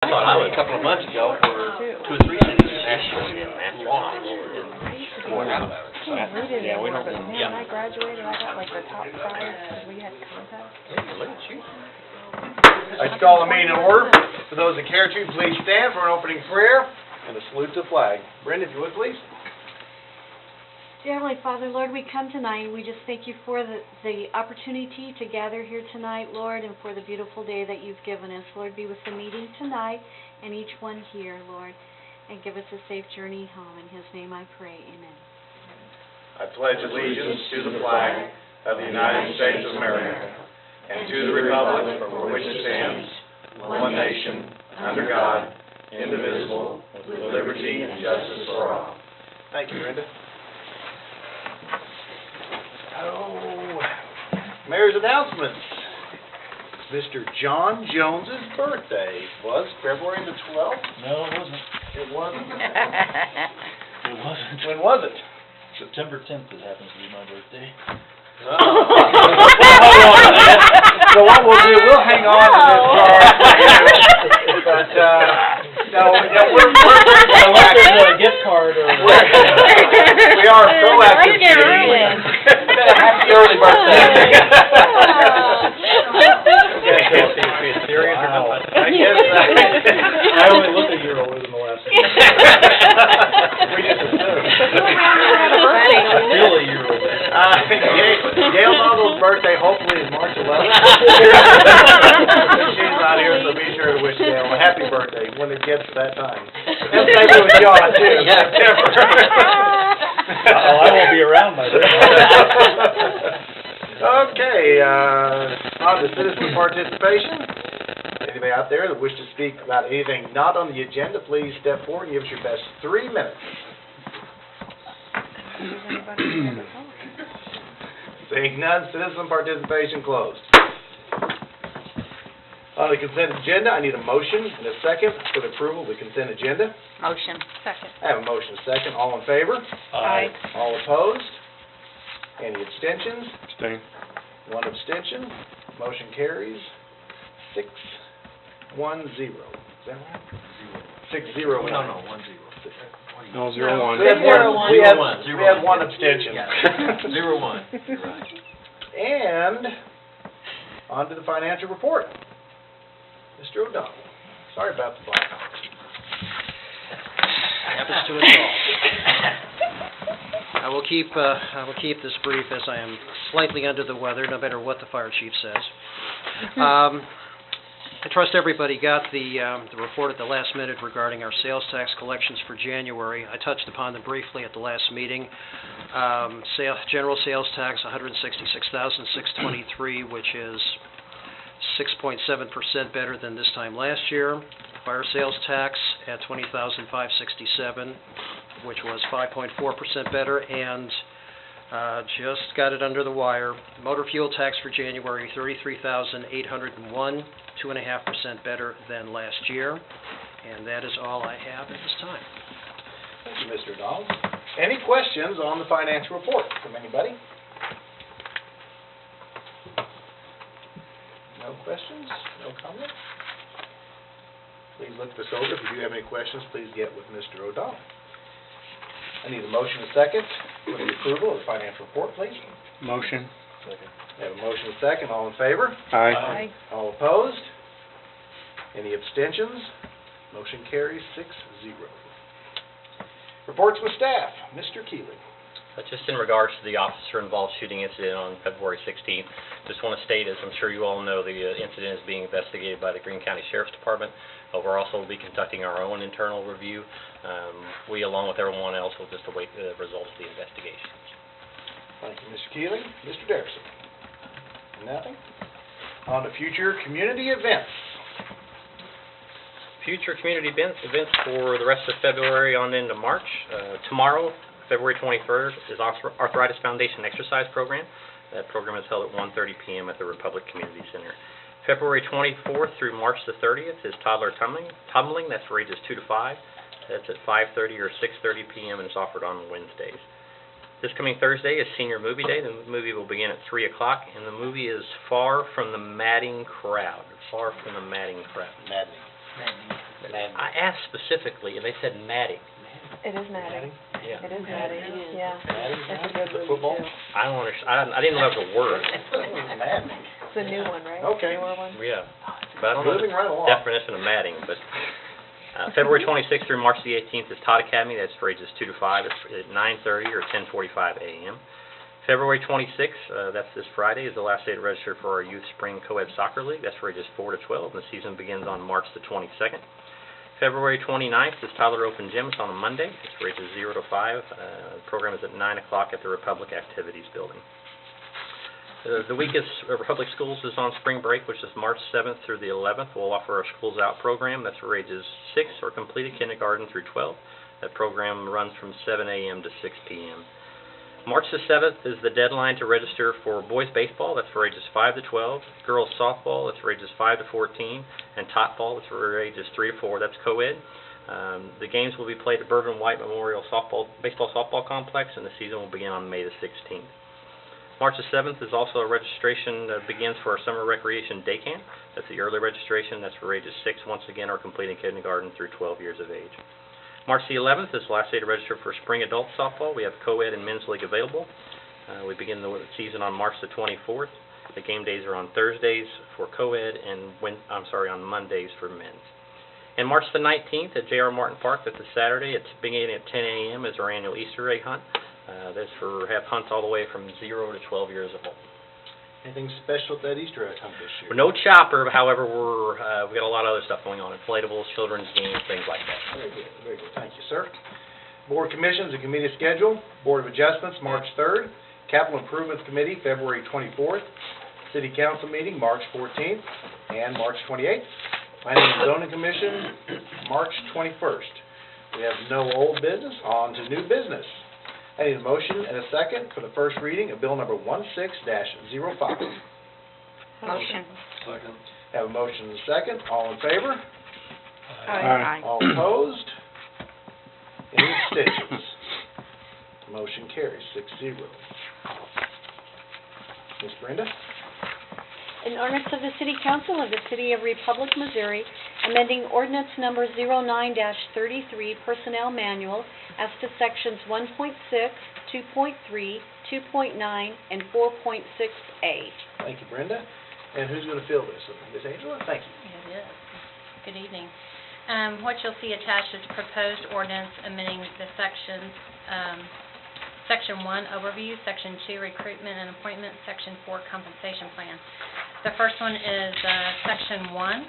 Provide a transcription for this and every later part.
I thought I was a couple of months ago for 2 or 3 cities nationally, and that's long. More out of it. So, We didn't yeah, we anymore, don't. but man, when I graduated, I got like the top 5 because we had contacts. Look at you. I'd call the meeting to order. For those that care to, please stand for an opening prayer and a salute to the flag. Brenda, if you would, please. Dear Heavenly Father, Lord, we come tonight. We just thank you for the opportunity to gather here tonight, Lord, and for the beautiful day that you've given us. Lord, be with the meeting tonight and each one here, Lord, and give us a safe journey home. In his name I pray, amen. I pledge allegiance to the flag of the United States of America and to the republic for which it stands, one nation, under God, indivisible, with liberty and justice for all. Thank you, Brenda. Oh, Mayor's announcements. Mr. John Jones's birthday was February the 12th. No, it wasn't. It wasn't? It wasn't. When was it? September 10th, it happens to be my birthday. So what we'll do, we'll hang on to this card for you. But, no, we're Unless there's a gift card or... we are proactive. Happy early birthday. Be serious or Wow. not? I guess I only looked a year older than the last one. We just assumed. I feel a year older. Gail Novel's birthday hopefully is March 11th. She's not here, so be sure to wish Gail a happy birthday when it gets to that time. And maybe with John, too, in September. Uh-oh, I won't be around by then. Okay, on to citizen participation. Anybody out there that wish to speak about anything not on the agenda, please step forward and give us your best 3 minutes. Seeing none, citizen participation closed. On the consent agenda, I need a motion and a second for the approval of the consent agenda. Motion. Second. I have a motion and a second. All in favor? Aye. All opposed? Any abstentions? Abstain. 1 abstention. Motion carries 6-1-0. Is that right? 6-0. No, 1-0. No, 0-1. We had 1 abstention. 0-1. You're right. And on to the financial report. Mr. O'Donnell. Sorry about the Blackhawks. Happens to us all. I will keep this brief as I am slightly under the weather, no matter what the fire chief says. I trust everybody got the report at the last minute regarding our sales tax collections for January. I touched upon them briefly at the last meeting. General sales tax, $166,623, which is 6.7% better than this time last year. Fire sales tax at $20,567, which was 5.4% better, and just got it under the wire. Motor fuel tax for January, $33,801, 2.5% better than last year. And that is all I have at this time. Thank you, Mr. O'Donnell. Any questions on the financial report from anybody? No questions? No comments? Please look this over. If you do have any questions, please get with Mr. O'Donnell. I need a motion and a second for the approval of the financial report, please. Motion. I have a motion and a second. All in favor? Aye. All opposed? Any abstentions? Motion carries 6-0. Reports from staff. Mr. Keeley. Just in regards to the officer-involved shooting incident on February 16th, just want to state, as I'm sure you all know, the incident is being investigated by the Greene County Sheriff's Department. We're also be conducting our own internal review. We, along with everyone else, will just await the results of the investigation. Thank you, Mr. Keeley. Mr. Derson. Nothing? On to future community events. Future community events for the rest of February on into March. Tomorrow, February 23rd, is Arthritis Foundation Exercise Program. That program is held at 1:30 p.m. at the Republic Community Center. February 24th through March the 30th is toddler tumbling. That's for ages 2 to 5. That's at 5:30 or 6:30 p.m. and it's offered on Wednesdays. This coming Thursday is Senior Movie Day. The movie will begin at 3 o'clock, and the movie is Far from the Madding Crowd. Far from the Madding Crowd. Maddening. I asked specifically, and they said matting. It is matting. Yeah. It is matting, yeah. Matting? It's a good The one, football? too. I don't understand, I didn't know that was a word. It's a new one, right? Okay. Newer one. Yeah, but I don't know Moving right the along. definition of matting, but, February 26th through March the 18th is Todd Academy, that's for ages 2 to 5, it's at 9:30 or 10:45 a.m. February 26th, that's this Friday, is the last day to register for our Youth Spring Co-ed Soccer League, that's for ages 4 to 12, and the season begins on March the 22nd. February 29th is Tyler Open Gym, it's on a Monday, it's for ages 0 to 5, the program is at 9 o'clock at the Republic Activities Building. The week of Republic Schools is on spring break, which is March 7th through the 11th. We'll offer our Schools Out program. That's for ages 6 or completed kindergarten through 12. That program runs from 7 a.m. to 6 p.m. March the 7th is the deadline to register for boys baseball. That's for ages 5 to 12. Girls softball, that's for ages 5 to 14. And top ball, that's for ages 3 to 4. That's co-ed. The games will be played at Bourbon White Memorial Baseball Softball Complex, and the season will begin on May the 16th. March the 7th is also a registration that begins for our Summer Recreation Day Camp. That's the early registration. That's for ages 6, once again, or completing kindergarten through 12 years of age. March the 11th is the last day to register for Spring Adult Softball. We have co-ed and men's league available. We begin the season on March the 24th. The game days are on Thursdays for co-ed and on Mondays for men's. And March the 19th at J.R. Martin Park, that's a Saturday. It's beginning at 10 a.m. is our annual Easter egg hunt. That's for have hunts all the way from 0 to 12 years old. Anything special at that Easter egg hunt this year? No chopper, however, we got a lot of other stuff going on, inflatables, children's games, things like that. Very good, very good. Thank you, sir. Board Commissions and Committee Schedule. Board of Adjustments, March 3rd. Capital Improvements Committee, February 24th. City Council meeting, March 14th and March 28th. Planning and Zoning Commission, March 21st. We have no old business, on to new business. I need a motion and a second for the first reading of Bill number 16-05. Motion. Second. Have a motion and a second. All in favor? Aye. All opposed? Any abstentions? Motion carries 6-0. Ms. Brenda? An ordinance of the City Council of the City of Republic, Missouri, amending ordinance number 09-33 Personnel Manual as to sections 1.6, 2.3, 2.9, and 4.6A. Thank you, Brenda. And who's going to fill this? Ms. Angela? Thank you. It is. Good evening. What you'll see attached is proposed ordinance amending the sections, Section 1, Overview, Section 2, Recruitment and Appointment, Section 4, Compensation Plan. The first one is Section 1,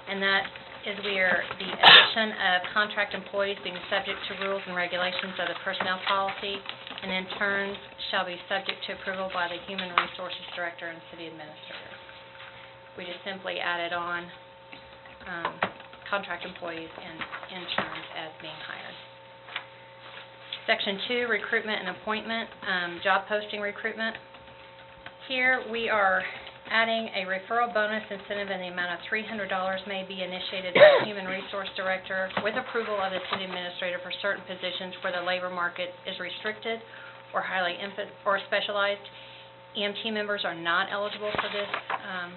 and that is where the addition of contract employees being subject to rules and regulations of the personnel policy, and in turn shall be subject to approval by the Human Resources Director and City Administrator. We just simply added on contract employees and interns as being hired. Section 2, Recruitment and Appointment, Job Posting Recruitment. Here we are adding a referral bonus incentive in the amount of $300 may be initiated by the Human Resource Director with approval of the City Administrator for certain positions where the labor market is restricted or highly or specialized. EMT members are not eligible for this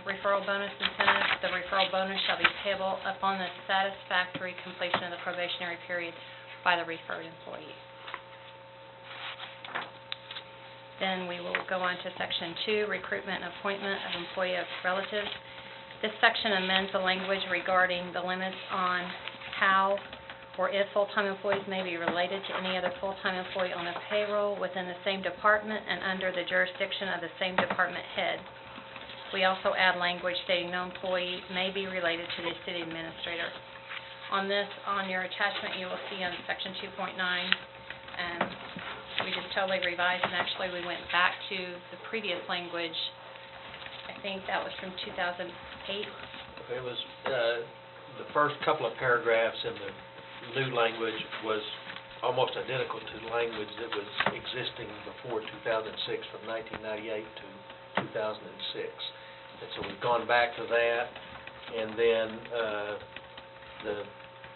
referral bonus incentive. The referral bonus shall be payable upon the satisfactory completion of the probationary period by the referred employee. Then we will go on to Section 2, Recruitment and Appointment of Employee of Relatives. This section amends the language regarding the limits on how or if full-time employees may be related to any other full-time employee on a payroll within the same department and under the jurisdiction of the same department head. We also add language stating no employee may be related to the City Administrator. On this, on your attachment, you will see on Section 2.9, we just totally revised, and actually we went back to the previous language. I think that was from 2008. It was, the first couple of paragraphs in the new language was almost identical to the language that was existing before 2006, from 1998 to 2006. And so we've gone back to that, and then the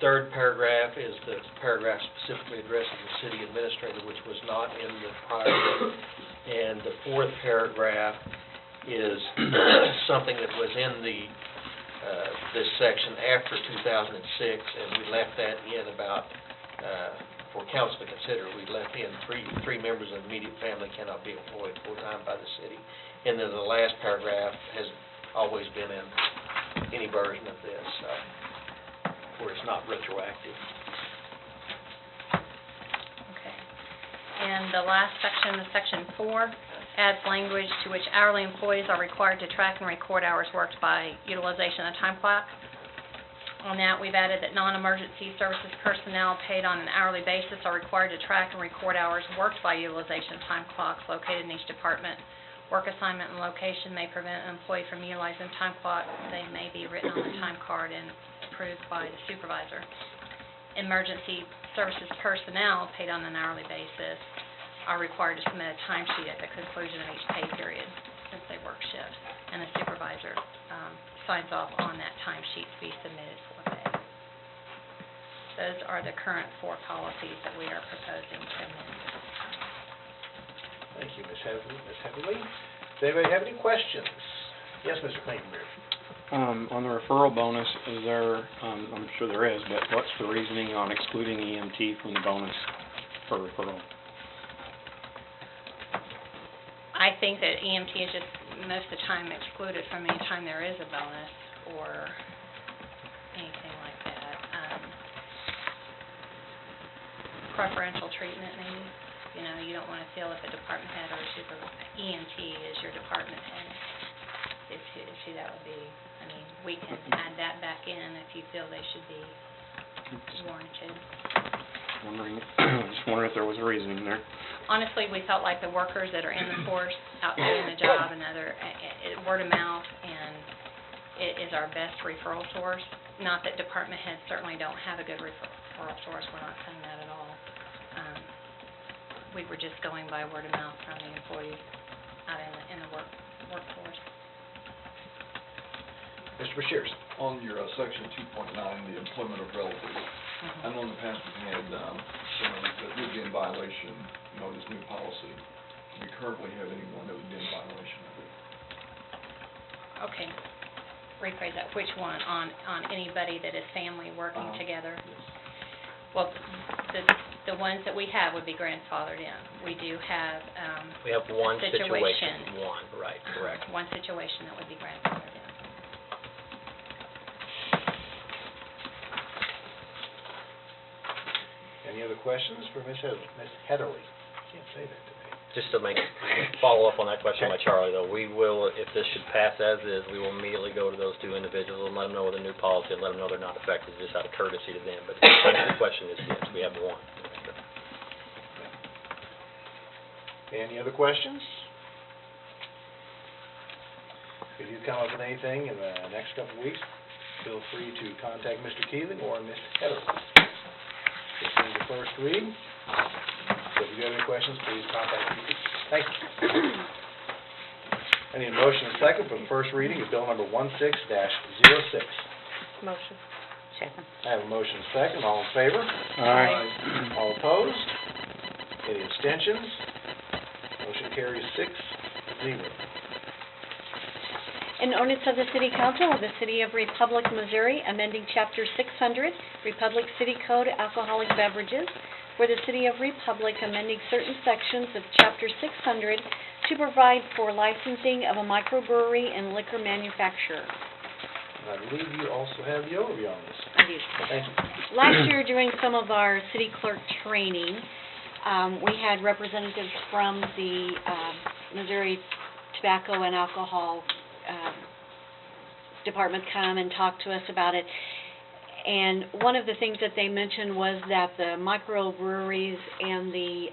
third paragraph is the paragraph specifically addressing the City Administrator, which was not in the prior one. And the fourth paragraph is something that was in the this section after 2006, and we left that in about, for council to consider, we left in three members of the immediate family cannot be employed full-time by the city. And then the last paragraph has always been in any version of this, where it's not retroactive. Okay. And the last section, the section 4, adds language to which hourly employees are required to track and record hours worked by utilization of time clock. On that, we've added that non-emergency services personnel paid on an hourly basis are required to track and record hours worked by utilization of time clocks located in each department. Work assignment and location may prevent an employee from utilizing time clock. They may be written on the time card and approved by the supervisor. Emergency services personnel paid on an hourly basis are required to submit a timesheet at the conclusion of each pay period since they work shifts, and the supervisor signs off on that timesheet to be submitted for pay. Those are the current 4 policies that we are proposing to amend. Thank you, Ms. Heatherly. Does anybody have any questions? Yes, Mr. Clayton. On the referral bonus, is there, I'm sure there is, but what's the reasoning on excluding EMT from the bonus for referral? I think that EMT is just most of the time excluded from any time there is a bonus or anything like that. Preferential treatment maybe. You know, you don't want to feel if a department head or EMT is your department head. It's who that would be. I mean, we can add that back in if you feel they should be warranted. Just wondering if there was a reasoning there. Honestly, we felt like the workers that are in the force, out doing the job, and word of mouth, and it is our best referral source. Not that department heads certainly don't have a good referral source. We're not saying that at all. We were just going by word of mouth from the employees out in the workforce. Mr. Bashir. On your section 2.9, the employment of relatives, I know in the past we've had someone that would be in violation, this new policy. Do we currently have anyone that would be in violation of it? Okay. Rephrase that. Which one? On anybody that is family working together? Yes. Well, the ones that we have would be grandfathered in. We do have We have one situation. Right, correct. One situation that would be grandfathered in. Any other questions for Ms. Heatherly? Can't say that today. Just to follow up on that question by Charlie, though, we will, if this should pass as is, we will immediately go to those 2 individuals and let them know the new policy and let them know they're not effective, just out of courtesy to them. But the question is, yes, we have one. Any other questions? If you come up with anything in the next couple of weeks, feel free to contact Mr. Keeling or Ms. Heatherly. This is the first read. So if you have any questions, please contact me. Thank you. I need a motion and second for the first reading of bill number 16-06. Motion. Second. I have a motion and second. All in favor? Aye. All opposed? Any abstentions? Motion carries 6-0. An ordinance of the City Council of the City of Republic, Missouri, amending Chapter 600, Republic City Code, Alcoholic Beverages, for the City of Republic, amending certain sections of Chapter 600 to provide for licensing of a microbrewery and liquor manufacturer. I believe you also have the overview on this. I do. Thank you. Last year, during some of our city clerk training, we had representatives from the Missouri Tobacco and Alcohol Department come and talk to us about it. And one of the things that they mentioned was that the microbreweries and the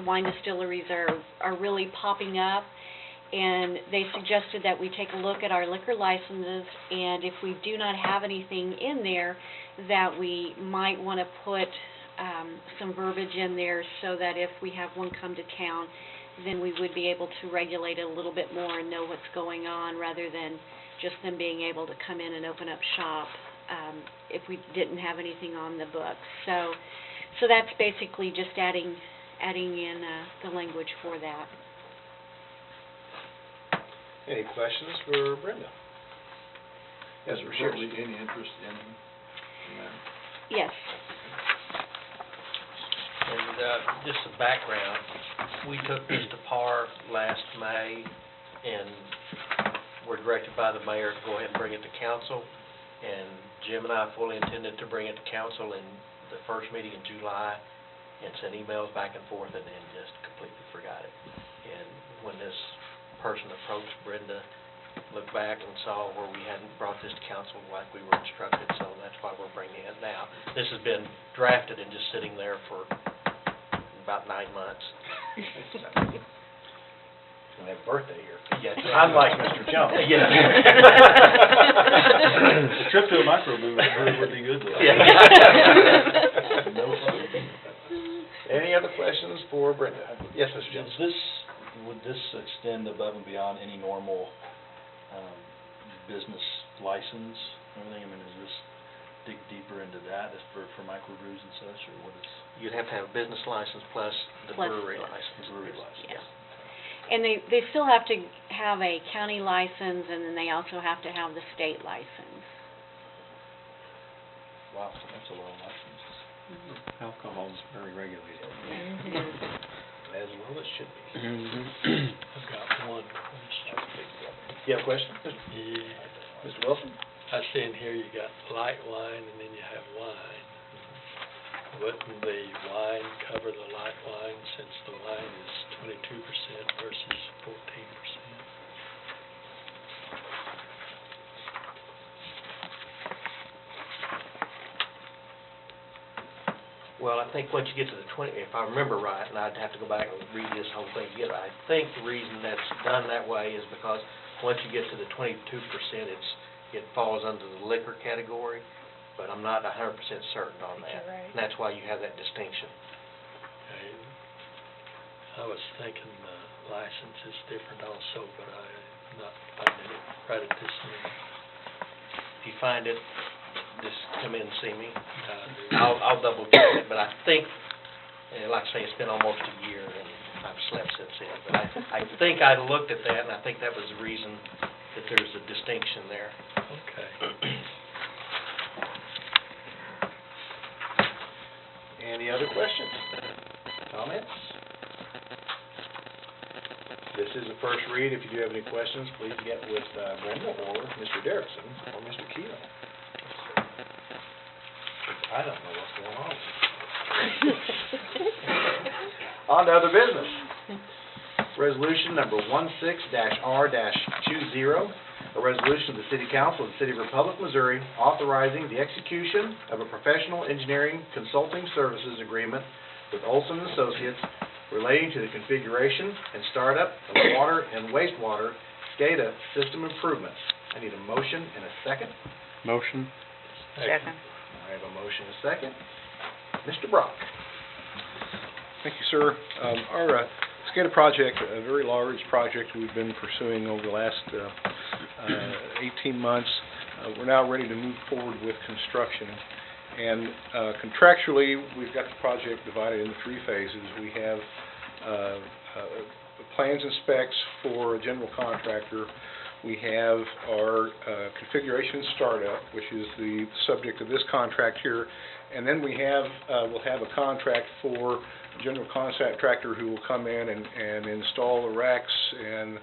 wine distilleries are really popping up. And they suggested that we take a look at our liquor licenses, and if we do not have anything in there, that we might want to put some verbiage in there so that if we have one come to town, then we would be able to regulate it a little bit more and know what's going on, rather than just them being able to come in and open up shop if we didn't have anything on the books. So that's basically just adding in the language for that. Any questions for Brenda? Is there certainly any interest in that? Yes. And, just some background, we took this to PAR last May, and were directed by the mayor to go ahead and bring it to council. And Jim and I fully intended to bring it to council in the first meeting in July, and sent emails back and forth, and then just completely forgot it. And when this person approached Brenda, looked back and saw where we hadn't brought this to council like we were instructed, so that's why we're bringing it now. This has been drafted and just sitting there for about 9 months. He's gonna have a birthday here. Yes. Unlike Mr. Jones. Yeah. A trip to a microbrewery would be good though. Yeah. No fun. Any other questions for Brenda? Yes, Mr. Jones? Would this extend above and beyond any normal, business license or anything? I mean, does this dig deeper into that as for microbrews and such, or what is? You'd have to have a business license plus the Plus brewery the license. Brewery license. Yes. And they still have to have a county license, and then they also have to have the state license. Wow, that's a lot of licenses. Alcohol's very regulated. As well it should be. I've got one question. You have a question? Yeah. Mr. Wilson? I see in here you got light wine and then you have wine. Wouldn't the wine cover the light wine since the wine is 22% versus 14%? Well, I think once you get to the 20, if I remember right, and I'd have to go back and read this whole thing again, I think the reason that's done that way is because once you get to the 22%, it falls under the liquor category, but I'm not 100% certain on that. You're right. And that's why you have that distinction. Okay. I was thinking the license is different also, but I'm not finding it right at this minute. If you find it, just come in and see me. Uh, I'll double check it, but I think, like I say, it's been almost a year and I've slept since then. But I think I looked at that and I think that was the reason that there's a distinction there. Okay. Any other questions? Comments? This is the first read. If you do have any questions, please get with Brenda or Mr. Derrickson or Mr. Keeling. I don't know what's going on. On to other business. Resolution number 16-R-20, a resolution of the City Council of the City of Republic, Missouri, authorizing the execution of a professional engineering consulting services agreement with Olson & Associates relating to the configuration and startup of water and wastewater SCADA system improvements. I need a motion and a second. Motion? Second. I have a motion and a second. Mr. Brock. Thank you, sir. Our SCADA project, a very large project we've been pursuing over the last 18 months, we're now ready to move forward with construction. And contractually, we've got the project divided into 3 phases. We have plans and specs for a general contractor. We have our configuration startup, which is the subject of this contract here. And then we'll have a contract for a general contractor who will come in and install the racks and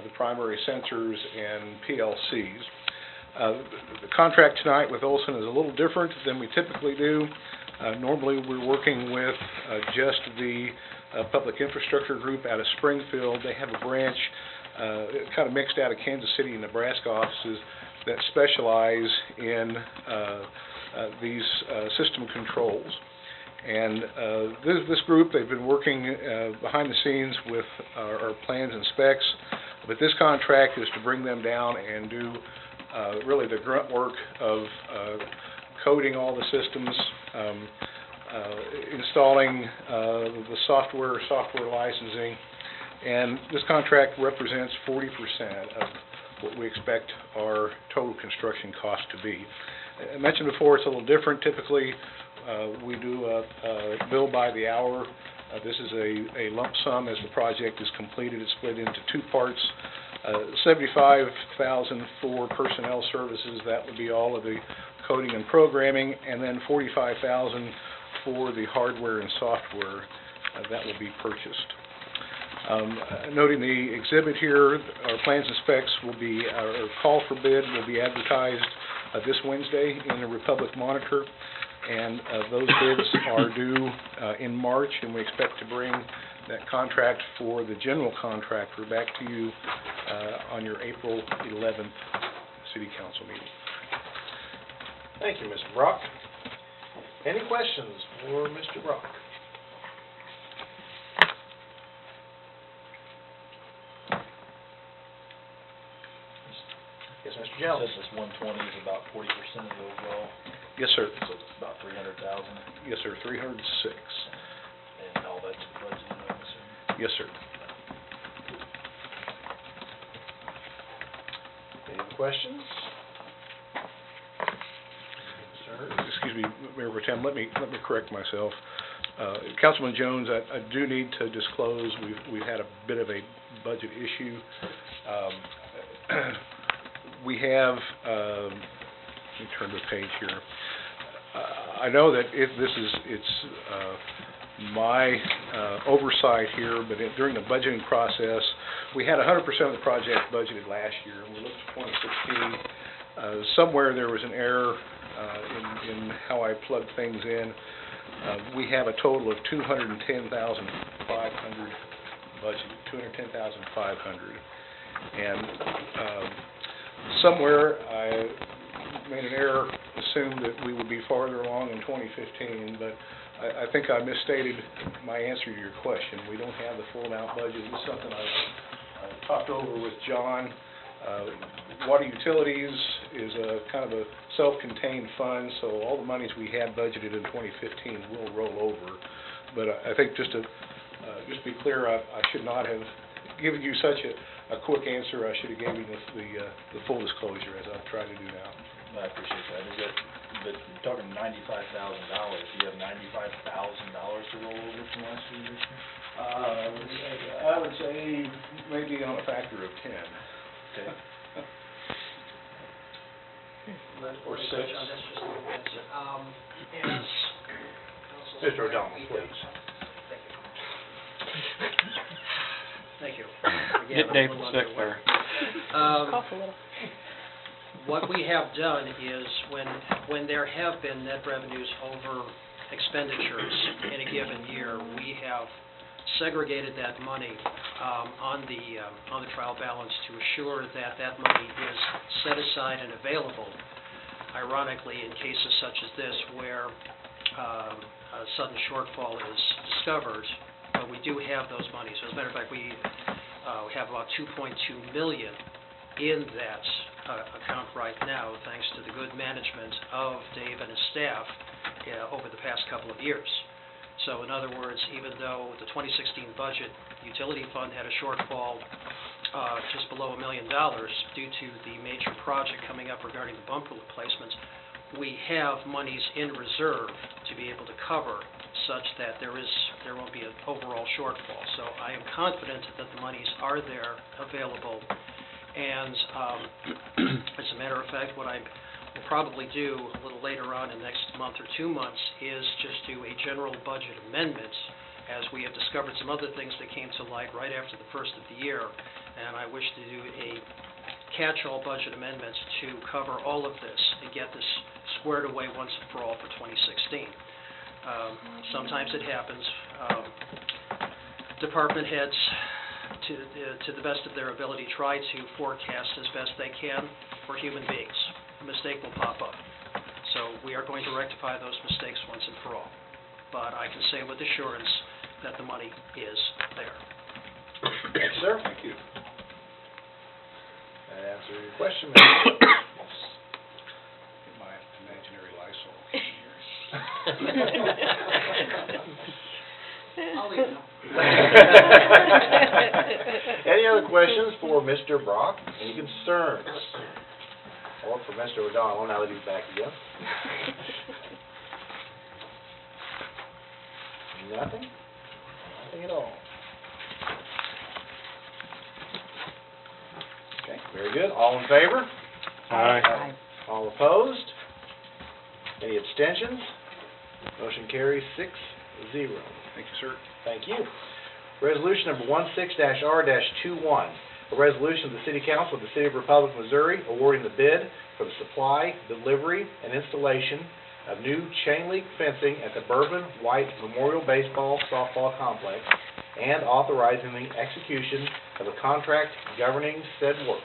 the primary sensors and PLCs. The contract tonight with Olson is a little different than we typically do. Normally we're working with just the public infrastructure group out of Springfield. They have a branch kind of mixed out of Kansas City and Nebraska offices that specialize in these system controls. And this group, they've been working behind the scenes with our plans and specs, but this contract is to bring them down and do really the grunt work of coding all the systems, installing the software licensing, and this contract represents 40% of what we expect our total construction cost to be. I mentioned before, it's a little different. Typically, we do a bill by the hour. This is a lump sum as the project is completed. It's split into 2 parts. $75,000 for personnel services, that would be all of the coding and programming, and then $45,000 for the hardware and software that will be purchased. Noting the exhibit here, our plans and specs will be, our call for bid will be advertised this Wednesday in the Republic Monitor, and those bids are due in March, and we expect to bring that contract for the general contractor back to you on your April 11th City Council meeting. Thank you, Mr. Brock. Any questions for Mr. Brock? Yes, Mr. Jones. Says this 120 is about 40% of the overall, Yes, sir. so it's about 300,000, Yes, sir, 306. and all that's budgeted, I'm assuming. Yes, sir. Any other questions? Excuse me, Mayor Pro Tem, let me correct myself. Councilman Jones, I do need to disclose, we've had a bit of a budget issue. We have, let me turn the page here. I know that it's my oversight here, but during the budgeting process, we had 100% of the project budgeted last year. We looked at 2016. Somewhere there was an error in how I plugged things in. We have a total of $210,500 budget, $210,500, and somewhere I made an error, assumed that we would be farther along in 2015, but I think I misstated my answer to your question. We don't have the full amount budget. This is something I talked over with John. Water utilities is a kind of a self-contained fund, so all the monies we had budgeted in 2015 will roll over. But I think just to be clear, I should not have given you such a quick answer. I should have given you the full disclosure as I've tried to do now. I appreciate that. But you're talking $95,000, you have $95,000 to roll over from last year? I would say maybe on a factor of 10. Okay. Or 6. As Mr. O'Donnell, please. Thank you. Get Again, I'm Dave a little sick underway. there. Cough a little. What we have done is when there have been net revenues over expenditures in a given year, we have segregated that money on the trial balance to assure that that money is set aside and available, ironically, in cases such as this where a sudden shortfall is discovered, but we do have those monies. As a matter of fact, we have about $2.2 million in that account right now, thanks to the good management of Dave and his staff over the past couple of years. So in other words, even though the 2016 budget utility fund had a shortfall just below $1 million due to the major project coming up regarding the bumper replacements, we have monies in reserve to be able to cover such that there won't be an overall shortfall. So I am confident that the monies are there available. And as a matter of fact, what I will probably do a little later on in the next month or 2 months is just do a general budget amendment, as we have discovered some other things that came to light right after the first of the year, and I wish to do a catch-all budget amendment to cover all of this and get this squared away once and for all for 2016. Sometimes it happens. Department heads, to the best of their ability, try to forecast as best they can for human beings. A mistake will pop up. So we are going to rectify those mistakes once and for all. But I can say with assurance that the money is there. Thank you, sir. Thank you. That answers your question, Mr. Yes. Get my imaginary Lysol here. I'll leave now. Any other questions for Mr. Brock? Any concerns? Or for Mr. O'Donnell? Now that he's back again. Nothing? Nothing at all. All in favor? Aye. All opposed? Any abstentions? Motion carries 6-0. Thank you, sir. Thank you. Resolution number 16-R-21, a resolution of the City Council of the City of Republic, Missouri, awarding the bid for the supply, delivery, and installation of new chain-link fencing at the Bourbon White Memorial Baseball Softball Complex and authorizing the execution of a contract governing said work.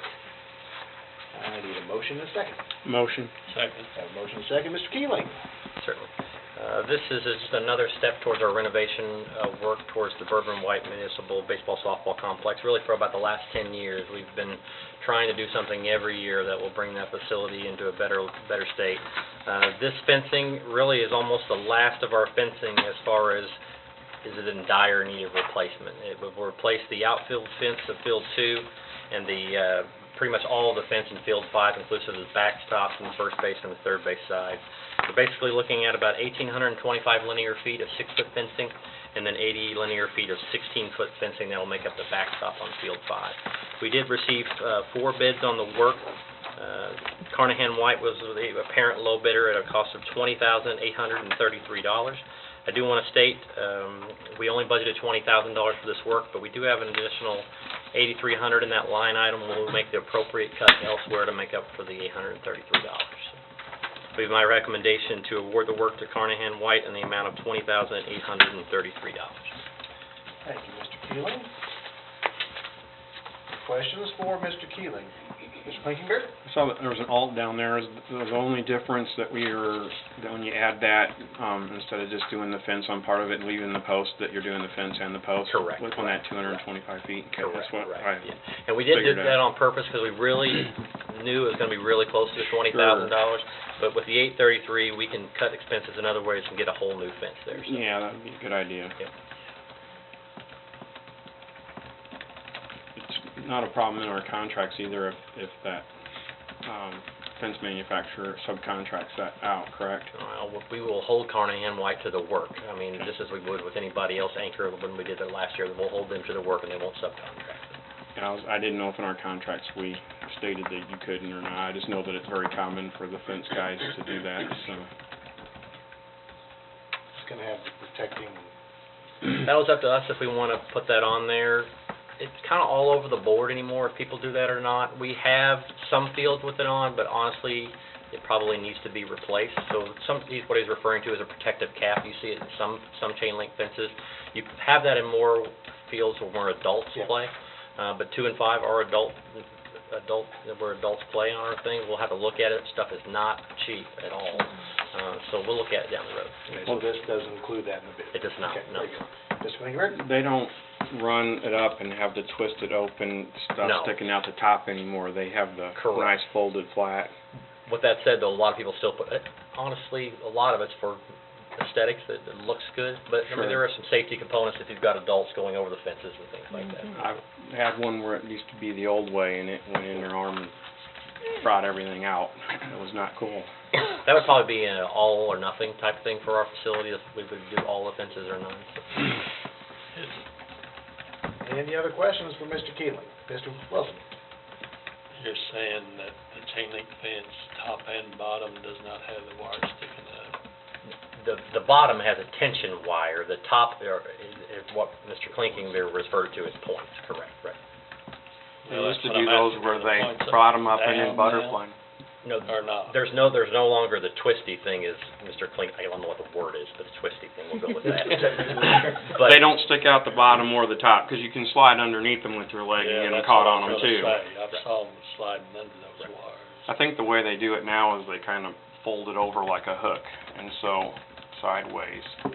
I need a motion and a second. Motion. Second. Have a motion and a second. Mr. Keeling. Certainly. This is just another step towards our renovation work towards the Bourbon White Municipal Baseball Softball Complex. Really, for about the last 10 years, we've been trying to do something every year that will bring that facility into a better state. This fencing really is almost the last of our fencing as far as is it in dire need of replacement. It will replace the outfield fence of Field 2 and the pretty much all of the fence in Field 5, inclusive of the backstops and the first base and the third base side. We're basically looking at about 1,825 linear feet of 6-foot fencing, and then 80 linear feet of 16-foot fencing that will make up the backstop on Field 5. We did receive 4 bids on the work. Carnahan White was the apparent low bidder at a cost of $20,833. I do want to state we only budgeted $20,000 for this work, but we do have an additional $8,300 in that line item. We'll make the appropriate cut elsewhere to make up for the $833. It would be my recommendation to award the work to Carnahan White in the amount of $20,833. Thank you, Mr. Keeling. Questions for Mr. Keeling? Mr. Blankenberg? I saw that there was an alt down there. Is the only difference that when you add that, instead of just doing the fence on part of it and leaving the post, that you're doing the fence and the post? Correct. On that 225 feet? Okay, Correct, that's what correct, I yeah. And we did figured that out. on purpose because we really knew it was going to be really close to the $20,000. But with the $833, we can cut expenses in other ways and get a whole new fence there. So. Yeah, that would be a good idea. Yeah. It's not a problem in our contracts either if that fence manufacturer subcontracts that out, correct? We will hold Carnahan White to the work. I mean, just as we would with anybody else, Anchor, when we did it last year, we'll hold them to the work and they won't subcontract it. And I didn't know if in our contracts we stated that you couldn't or not. I just know that it's very common for the fence guys to do that, so. It's going to have the protecting. That was up to us if we want to put that on there. It's kind of all over the board anymore, if people do that or not. We have some fields with it on, but honestly, it probably needs to be replaced. So what he's referring to is a protective cap. You see it in some chain link fences. You have that in more fields where adults play, but 2 and 5 are where adults play on our thing. We'll have to look at it. Stuff is not cheap at all, so we'll look at it down the road. Okay, so this doesn't include that in the bid? It does not, Okay, no. very good. Mr. Blankenberg? They don't run it up and have the twisted open stuff No. sticking out the top anymore. They have the Correct. nice folded flat. With that said, though, a lot of people still put it. Honestly, a lot of it's for aesthetics. It looks good, but I Sure. mean, there are some safety components if you've got adults going over the fences and things like that. I had one where it used to be the old way, and it went in their arm and fried everything out. It was not cool. That would probably be an all or nothing type thing for our facility, if we would do all the fences or none. Any other questions for Mr. Keeling? Mr. Wilson? You're saying that the chain link fence, top and bottom, does not have the wire sticking up? The bottom has a tension wire. The top is what Mr. Klinking there referred to as points, correct, right? They Well, used to that's do what I'm those asking, where the they points up brought them up and down then now? butterfly. No, Or not? there's no longer the twisty thing as Mr. Klink, I don't know what the word is, but the twisty thing, we'll go with that. But They don't stick out the bottom or the top, because you can slide underneath them with your leg Yeah, and get that's caught what on I them was gonna too. say. I saw them sliding under those wires. I think the way they do it now is they kind of fold it over like a hook, and so sideways. Okay.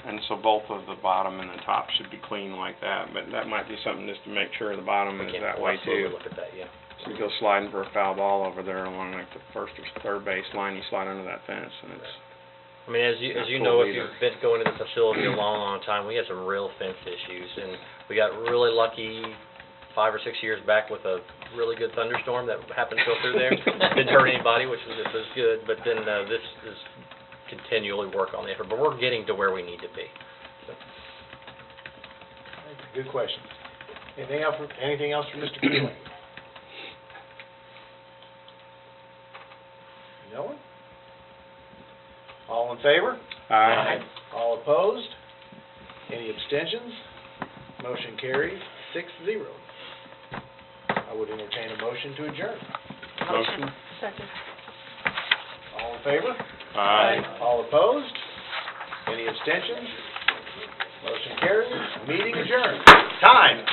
And so both of the bottom and the top should be clean like that, but that might be something just to make sure the bottom is again, that we'll way absolutely too. look at that, yeah. So you go sliding for a foul ball over there along like the first or third base line, you slide under that fence, and it's, I mean, as Not you cool know, if either. you've been going to the facility a long time, we had some real fence issues, and we got really lucky 5 or 6 years back with a really good thunderstorm that happened to go through there. Didn't hurt anybody, which was good, but then this is continually work on the effort, but we're getting to where we need to be. So. Good question. Anything else for Mr. Keeling? favor? Aye. All opposed? Any abstentions? Motion carries 6-0. I would entertain a motion to adjourn. Motion? Second. All in favor? Aye. All opposed? Any abstentions? Motion carries. Meeting adjourned. Time.